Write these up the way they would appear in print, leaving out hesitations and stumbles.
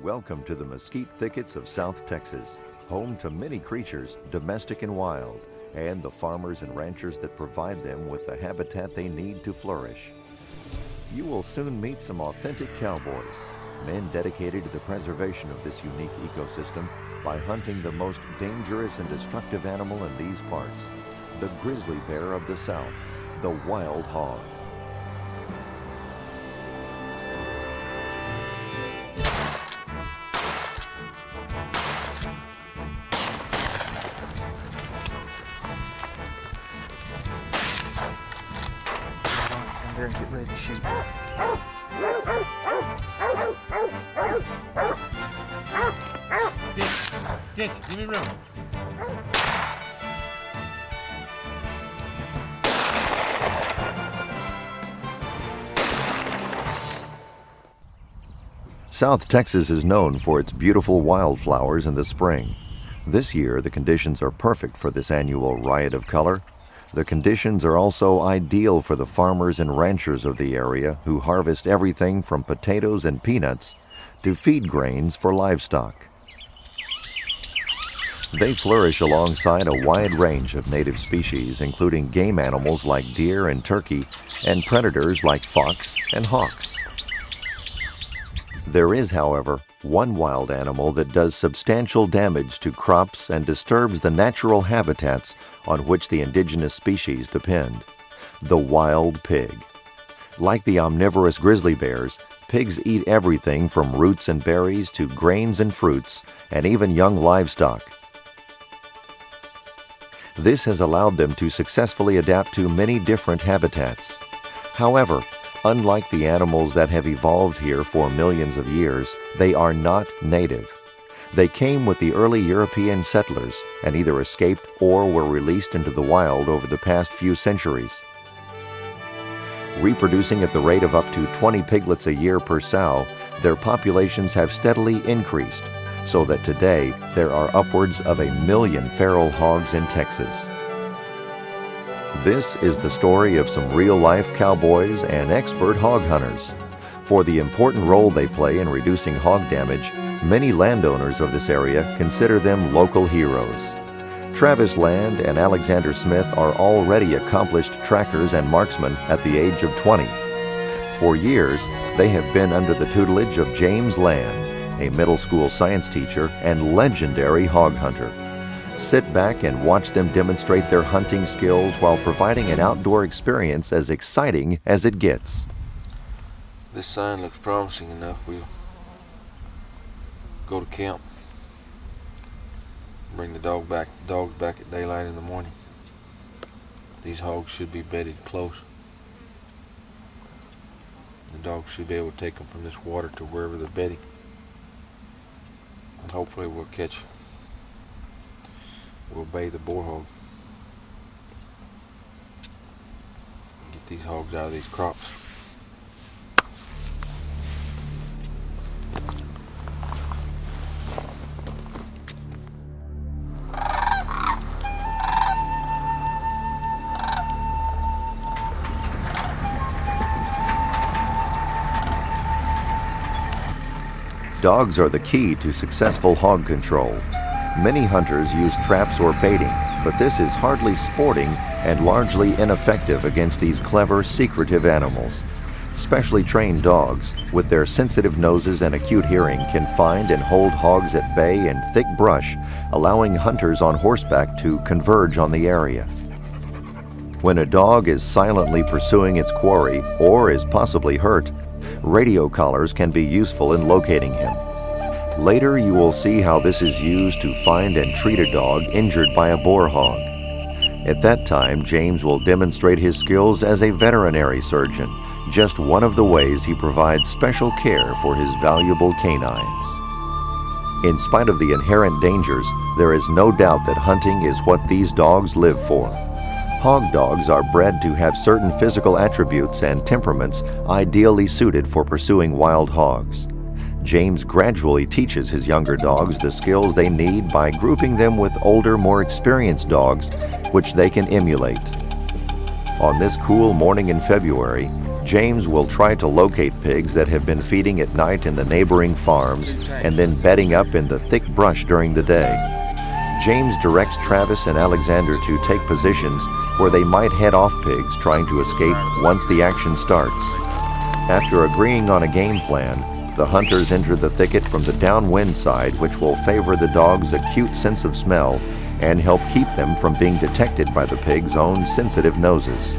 Welcome to the mesquite thickets of South Texas, home to many creatures, domestic and wild, and the farmers and ranchers that provide them with the habitat they need to flourish. You will soon meet some authentic cowboys, men dedicated to the preservation of this unique ecosystem by hunting the most dangerous and destructive animal in these parts, the grizzly bear of the South, the wild hog. And get ready to shoot. Ditch, give me room. South Texas is known for its beautiful wildflowers in the spring. This year, the conditions are perfect for this annual riot of color. The conditions are also ideal for the farmers and ranchers of the area who harvest everything from potatoes and peanuts to feed grains for livestock. They flourish alongside a wide range of native species, including game animals like deer and turkey, and predators like fox and hawks. There is, however, one wild animal that does substantial damage to crops and disturbs the natural habitats on which the indigenous species depend: the wild pig. Like the omnivorous grizzly bears, pigs eat everything from roots and berries to grains and fruits, and even young livestock. This has allowed them to successfully adapt to many different habitats. However, unlike the animals that have evolved here for millions of years, they are not native. They came with the early European settlers and either escaped or were released into the wild over the past few centuries. Reproducing at the rate of up to 20 piglets a year per sow, their populations have steadily increased, so that today there are upwards of 1 million feral hogs in Texas. This is the story of some real-life cowboys and expert hog hunters. For the important role they play in reducing hog damage, many landowners of this area consider them local heroes. Travis Land and Alexander Smith are already accomplished trackers and marksmen at the age of 20. For years, they have been under the tutelage of James Land, a middle school science teacher and legendary hog hunter. Sit back and watch them demonstrate their hunting skills while providing an outdoor experience as exciting as it gets. This sign looks promising enough. We'll go to camp. Bring the dogs back at daylight in the morning. These hogs should be bedded close. The dogs should be able to take them from this water to wherever they're bedding. And hopefully we'll bathe the boar hog. Get these hogs out of these crops. Dogs are the key to successful hog control. Many hunters use traps or baiting, but this is hardly sporting and largely ineffective against these clever, secretive animals. Specially trained dogs, with their sensitive noses and acute hearing, can find and hold hogs at bay in thick brush, allowing hunters on horseback to converge on the area. When a dog is silently pursuing its quarry or is possibly hurt, radio collars can be useful in locating him. Later, you will see how this is used to find and treat a dog injured by a boar hog. At that time, James will demonstrate his skills as a veterinary surgeon, just one of the ways he provides special care for his valuable canines. In spite of the inherent dangers, there is no doubt that hunting is what these dogs live for. Hog dogs are bred to have certain physical attributes and temperaments ideally suited for pursuing wild hogs. James gradually teaches his younger dogs the skills they need by grouping them with older, more experienced dogs, which they can emulate. On this cool morning in February, James will try to locate pigs that have been feeding at night in the neighboring farms and then bedding up in the thick brush during the day. James directs Travis and Alexander to take positions where they might head off pigs trying to escape once the action starts. After agreeing on a game plan, the hunters enter the thicket from the downwind side, which will favor the dogs' acute sense of smell and help keep them from being detected by the pigs' own sensitive noses.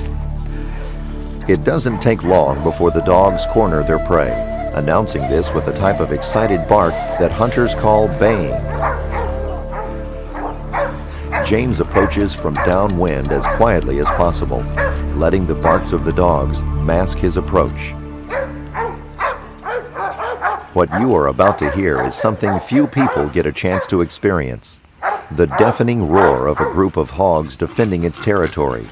It doesn't take long before the dogs corner their prey, announcing this with a type of excited bark that hunters call baying. James approaches from downwind as quietly as possible, letting the barks of the dogs mask his approach. What you are about to hear is something few people get a chance to experience: the deafening roar of a group of hogs defending its territory.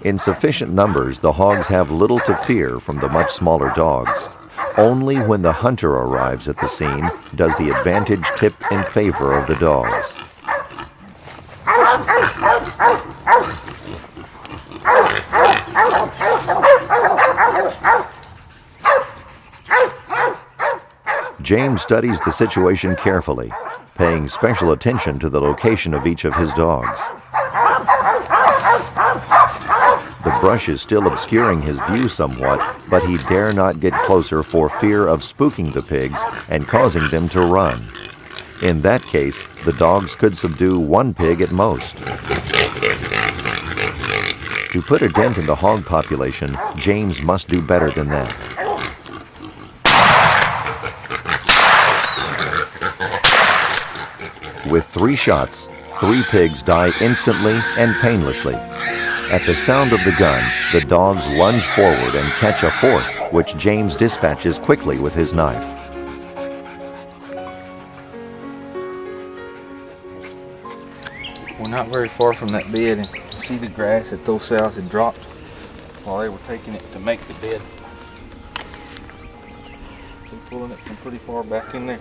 In sufficient numbers, the hogs have little to fear from the much smaller dogs. Only when the hunter arrives at the scene does the advantage tip in favor of the dogs. James studies the situation carefully, paying special attention to the location of each of his dogs. The brush is still obscuring his view somewhat, but he dare not get closer for fear of spooking the pigs and causing them to run. In that case, the dogs could subdue one pig at most. To put a dent in the hog population, James must do better than that. With 3 shots, 3 pigs die instantly and painlessly. At the sound of the gun, the dogs lunge forward and catch a 4th, which James dispatches quickly with his knife. We're not very far from that bed, and see the grass that those sows had dropped while they were taking it to make the bed. So pulling it from pretty far back in there.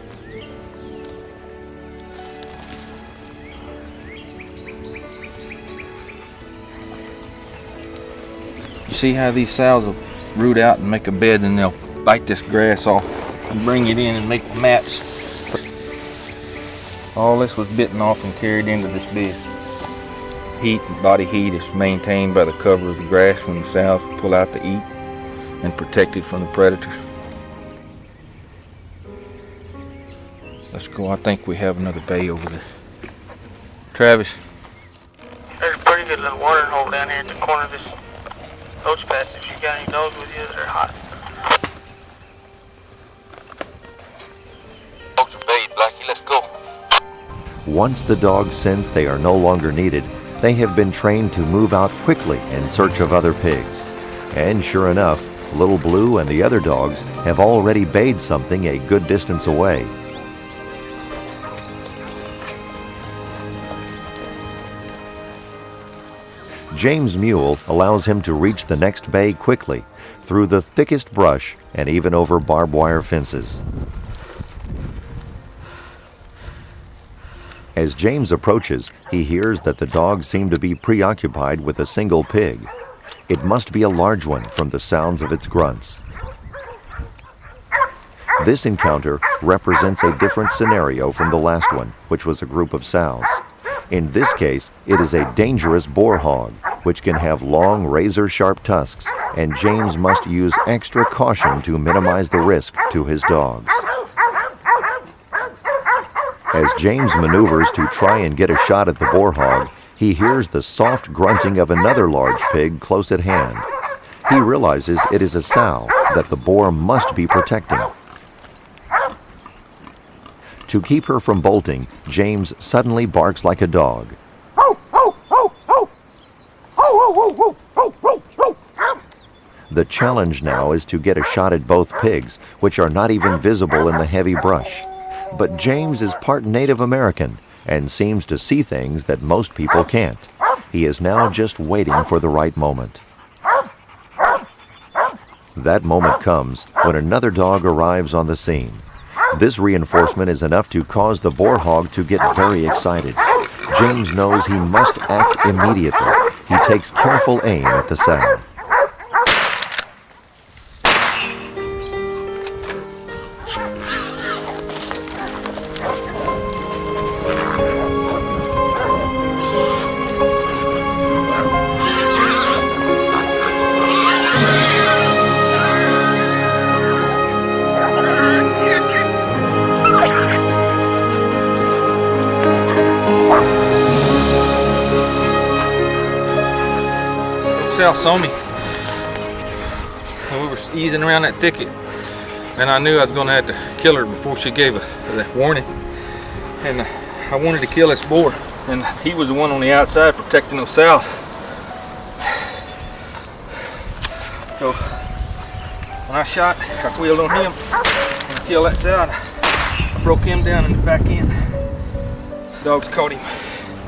You see how these sows will root out and make a bed, and they'll bite this grass off and bring it in and make mats. All this was bitten off and carried into this bed. Body heat is maintained by the cover of the grass when the sows pull out to eat and protected from the predators. Let's go. I think we have another bay over there. Travis. There's a pretty good little watering hole down here at the corner of this oats patch. If you got any dogs with you that are hot. Blackie, let's go. Once the dogs sense they are no longer needed, they have been trained to move out quickly in search of other pigs. And sure enough, Little Blue and the other dogs have already bayed something a good distance away. James' mule allows him to reach the next bay quickly, through the thickest brush and even over barbed wire fences. As James approaches, he hears that the dogs seem to be preoccupied with a single pig. It must be a large one from the sounds of its grunts. This encounter represents a different scenario from the last one, which was a group of sows. In this case, it is a dangerous boar hog, which can have long, razor-sharp tusks, and James must use extra caution to minimize the risk to his dogs. As James maneuvers to try and get a shot at the boar hog, he hears the soft grunting of another large pig close at hand. He realizes it is a sow that the boar must be protecting. To keep her from bolting, James suddenly barks like a dog. The challenge now is to get a shot at both pigs, which are not even visible in the heavy brush. But James is part Native American and seems to see things that most people can't. He is now just waiting for the right moment. That moment comes when another dog arrives on the scene. This reinforcement is enough to cause the boar hog to get very excited. James knows he must act immediately. He takes careful aim at the sound. South saw me when we were easing around that thicket, and I knew I was going to have to kill her before she gave the warning. And I wanted to kill this boar, and he was the one on the outside protecting those sows. So when I shot, I wheeled on him and killed that sow. I broke him down in the back end. Dogs caught him.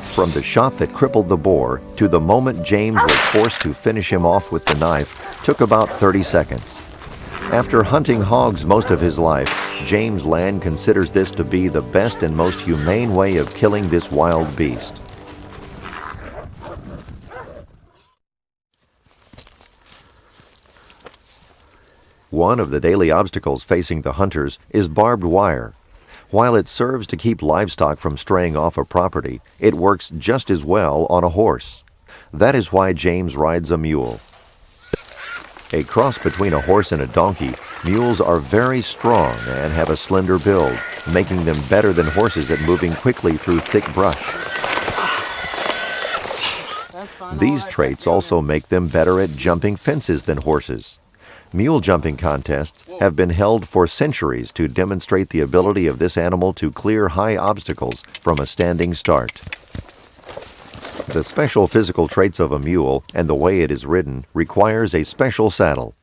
From the shot that crippled the boar to the moment James was forced to finish him off with the knife took about 30 seconds. After hunting hogs most of his life, James Land considers this to be the best and most humane way of killing this wild beast. One of the daily obstacles facing the hunters is barbed wire. While it serves to keep livestock from straying off a property, it works just as well on a horse. That is why James rides a mule. A cross between a horse and a donkey, mules are very strong and have a slender build, making them better than horses at moving quickly through thick brush. These traits also make them better at jumping fences than horses. Mule jumping contests have been held for centuries to demonstrate the ability of this animal to clear high obstacles from a standing start. The special physical traits of a mule and the way it is ridden requires a special saddle.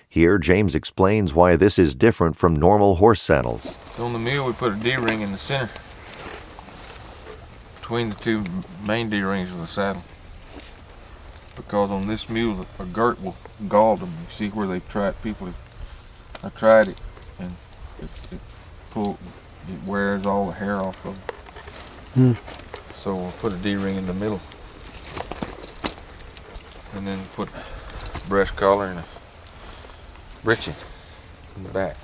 Here, James explains why this is different from normal horse saddles. On the mule, we put a D-ring in the center between the two main D-rings of the saddle. Because on this mule, a girt will gall them. You see where they've tried, I tried it, and it wears all the hair off of them. So we'll put a D-ring in the middle, and then put a breast collar and a breeching in the back.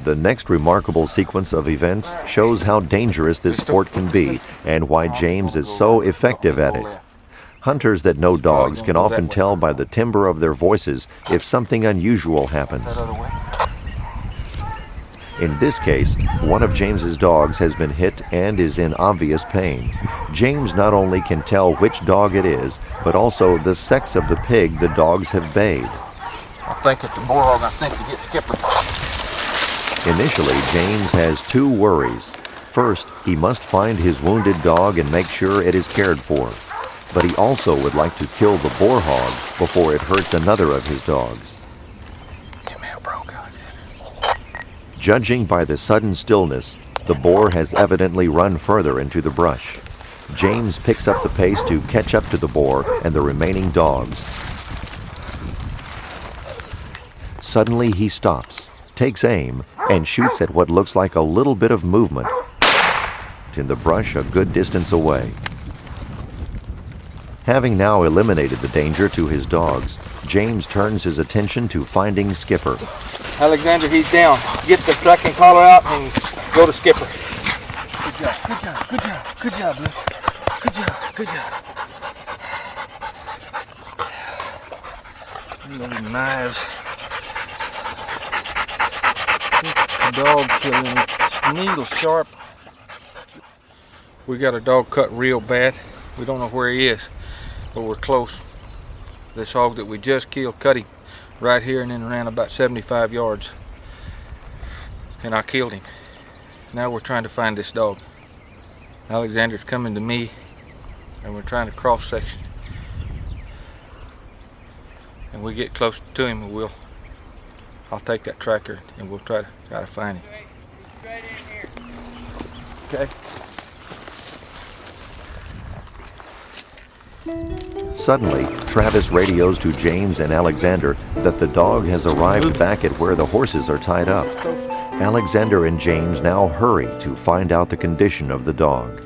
The next remarkable sequence of events shows how dangerous this sport can be and why James is so effective at it. Hunters that know dogs can often tell by the timbre of their voices if something unusual happens. In this case, one of James's dogs has been hit and is in obvious pain. James not only can tell which dog it is, but also the sex of the pig the dogs have bayed. I think it's the boar hog. I think to get Skipper. Initially, James has two worries. First, he must find his wounded dog and make sure it is cared for. But he also would like to kill the boar hog before it hurts another of his dogs. Give me a broke, Alexander. Judging by the sudden stillness, the boar has evidently run further into the brush. James picks up the pace to catch up to the boar and the remaining dogs. Suddenly he stops, takes aim, and shoots at what looks like a little bit of movement in the brush a good distance away. Having now eliminated the danger to his dogs, James turns his attention to finding Skipper. Alexander, he's down. Get the tracking collar out and go to Skipper. Good job, good job, good job, good job, Blue. Good job, good job. Little knives. Dog killing, needle sharp. We got a dog cut real bad. We don't know where he is, but we're close. This hog that we just killed cut him right here and then ran about 75 yards. And I killed him. Now we're trying to find this dog. Alexander's coming to me and we're trying to cross section. And we get close to him and I'll take that tracker and we'll try to find him. Straight in here. Okay. Suddenly, Travis radios to James and Alexander that the dog has arrived back at where the horses are tied up. Alexander and James now hurry to find out the condition of the dog.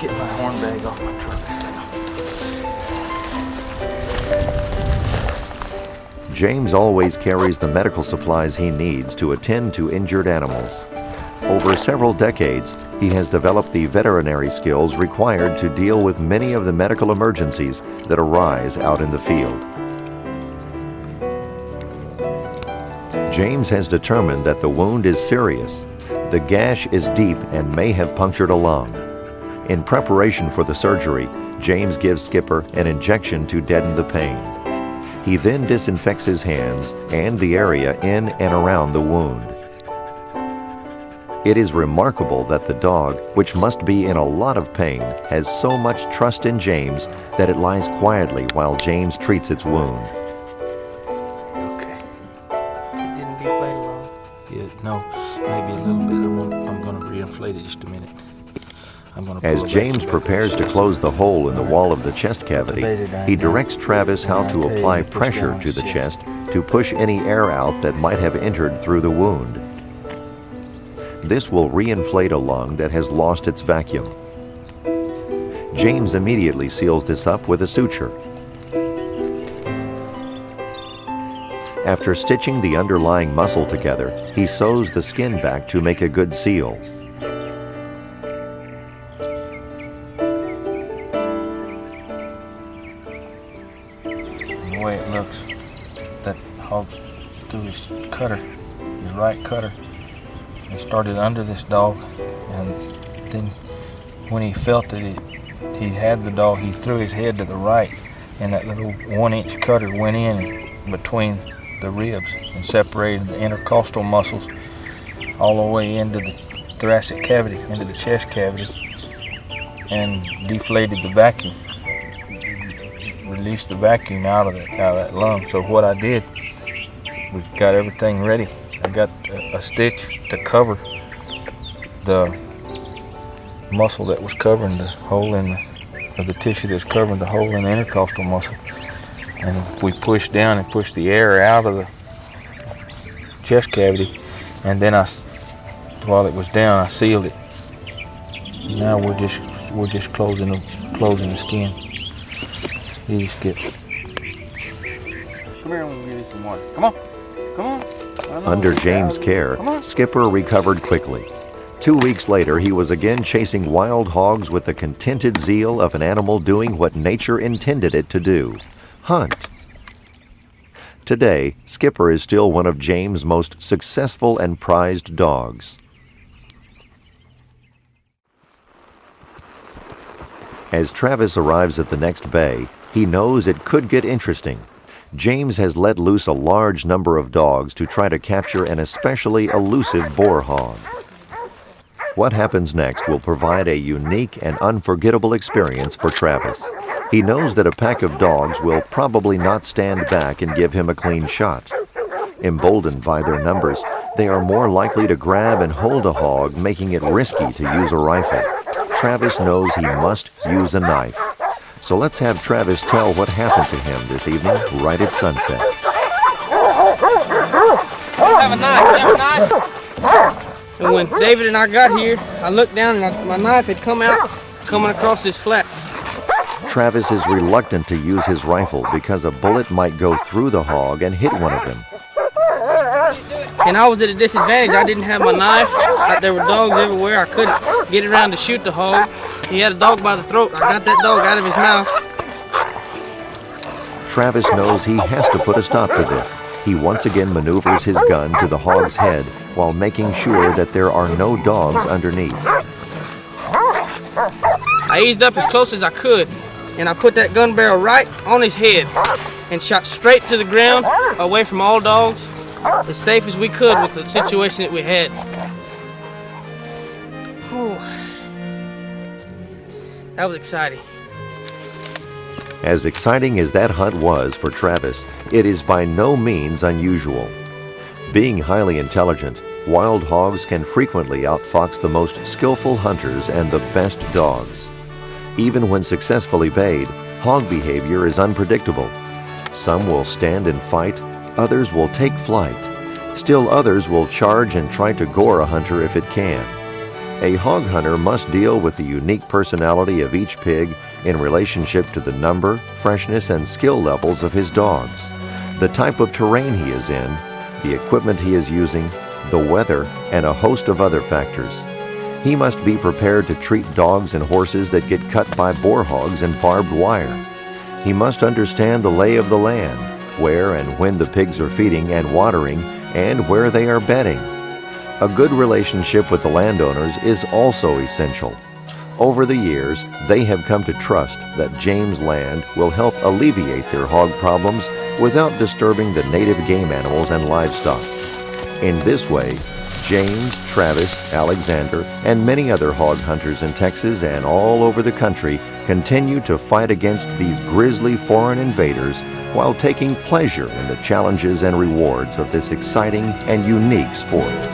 Get my horn bag off my truck. James always carries the medical supplies he needs to attend to injured animals. Over several decades, he has developed the veterinary skills required to deal with many of the medical emergencies that arise out in the field. James has determined that the wound is serious. The gash is deep and may have punctured a lung. In preparation for the surgery, James gives Skipper an injection to deaden the pain. He then disinfects his hands and the area in and around the wound. It is remarkable that the dog, which must be in a lot of pain, has so much trust in James that it lies quietly while James treats its wound. Okay. It didn't deflate at all? Yeah, no, maybe a little bit. I'm going to re-inflate it just a minute. As James prepares to close the hole in the wall of the chest cavity, he directs Travis how to apply pressure to the chest to push any air out that might have entered through the wound. This will re-inflate a lung that has lost its vacuum. James immediately seals this up with a suture. After stitching the underlying muscle together, he sews the skin back to make a good seal. The way it looks, that hog's through his cutter, his right cutter. He started under this dog, and then when he felt that he had the dog, he threw his head to the right, and that little 1-inch cutter went in between the ribs and separated the intercostal muscles all the way into the thoracic cavity, into the chest cavity, and deflated the vacuum, released the vacuum out of that lung. So what I did, we got everything ready. I got a stitch to cover the muscle that was covering the hole in the tissue that's covering the hole in the intercostal muscle. And we pushed down and pushed the air out of the chest cavity. And then while it was down, I sealed it. Now we're just closing the skin. You just get. Come here, I'm gonna give you some water. Come on, come on. Under James' care, Skipper recovered quickly. 2 weeks later, he was again chasing wild hogs with the contented zeal of an animal doing what nature intended it to do: hunt. Today, Skipper is still one of James' most successful and prized dogs. As Travis arrives at the next bay, he knows it could get interesting. James has let loose a large number of dogs to try to capture an especially elusive boar hog. What happens next will provide a unique and unforgettable experience for Travis. He knows that a pack of dogs will probably not stand back and give him a clean shot. Emboldened by their numbers, they are more likely to grab and hold a hog, making it risky to use a rifle. Travis knows he must use a knife. So let's have Travis tell what happened to him this evening right at sunset. Have a knife. And when David and I got here, I looked down and my knife had coming across this flat. Travis is reluctant to use his rifle because a bullet might go through the hog and hit one of them. And I was at a disadvantage. I didn't have my knife. There were dogs everywhere. I couldn't get around to shoot the hog. He had a dog by the throat. I got that dog out of his mouth. Travis knows he has to put a stop to this. He once again maneuvers his gun to the hog's head while making sure that there are no dogs underneath. I eased up as close as I could, and I put that gun barrel right on his head and shot straight to the ground, away from all dogs, as safe as we could with the situation that we had. Whew. That was exciting. As exciting as that hunt was for Travis, it is by no means unusual. Being highly intelligent, wild hogs can frequently outfox the most skillful hunters and the best dogs. Even when successfully bayed, hog behavior is unpredictable. Some will stand and fight, others will take flight. Still others will charge and try to gore a hunter if it can. A hog hunter must deal with the unique personality of each pig in relationship to the number, freshness, and skill levels of his dogs, the type of terrain he is in, the equipment he is using, the weather, and a host of other factors. He must be prepared to treat dogs and horses that get cut by boar hogs and barbed wire. He must understand the lay of the land, where and when the pigs are feeding and watering, and where they are bedding. A good relationship with the landowners is also essential. Over the years, they have come to trust that James Land will help alleviate their hog problems without disturbing the native game animals and livestock. In this way, James, Travis, Alexander, and many other hog hunters in Texas and all over the country continue to fight against these grisly foreign invaders while taking pleasure in the challenges and rewards of this exciting and unique sport.